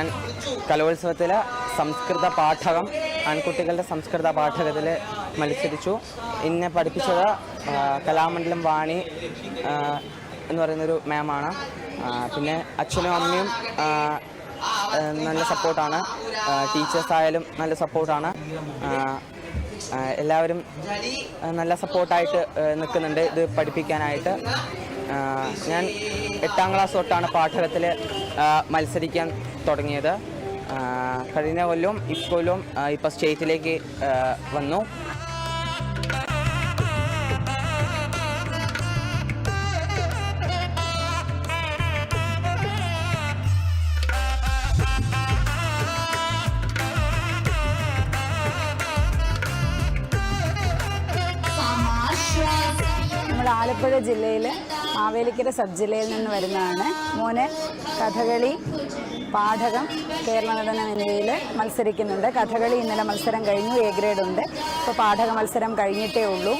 ഞാൻ കലോത്സവത്തിലെ സംസ്കൃത പാഠകം ആൺകുട്ടികളുടെ സംസ്കൃത പാഠകത്തിൽ മത്സരിച്ചു. എന്നെ പഠിപ്പിച്ചത് കലാമണ്ഡലം വാണി എന്ന് പറയുന്നൊരു മാമാണ്. പിന്നെ അച്ഛനും അമ്മയും നല്ല സപ്പോർട്ടാണ്, ടീച്ചേഴ്സായാലും നല്ല സപ്പോർട്ടാണ്. എല്ലാവരും നല്ല സപ്പോർട്ടായിട്ട് നിൽക്കുന്നുണ്ട് ഇത് പഠിപ്പിക്കാനായിട്ട്. ഞാൻ 8ാം ക്ലാസ് തൊട്ടാണ് പാഠകത്തിൽ മത്സരിക്കാൻ തുടങ്ങിയത്. കഴിഞ്ഞ കൊല്ലവും ഇക്കൊല്ലവും ഇപ്പോൾ സ്റ്റേറ്റിലേക്ക് വന്നു. നമ്മൾ ആലപ്പുഴ ജില്ലയിൽ മാവേലിക്കര സബ് ജില്ലയിൽ നിന്ന് വരുന്നതാണ്. മോന് കഥകളി, പാഠകം, കേരള നടനം എന്നിവയിൽ മത്സരിക്കുന്നുണ്ട്. കഥകളി ഇന്നലെ മത്സരം കഴിഞ്ഞു, എ ഗ്രേഡ് ഉണ്ട്. ഇപ്പോൾ പാഠക മത്സരം കഴിഞ്ഞിട്ടേ ഉള്ളൂ.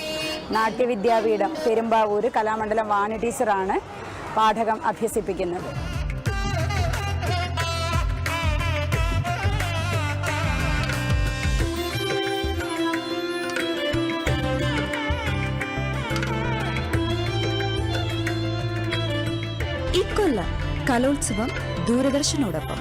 നാട്യവിദ്യാപീഠം പെരുമ്പാവൂർ കലാമണ്ഡലം വാണി ടീച്ചറാണ് പാഠകം അഭ്യസിപ്പിക്കുന്നത്. ഇക്കൊല്ലം കലോത്സവം ദൂരദർശനോടൊപ്പം.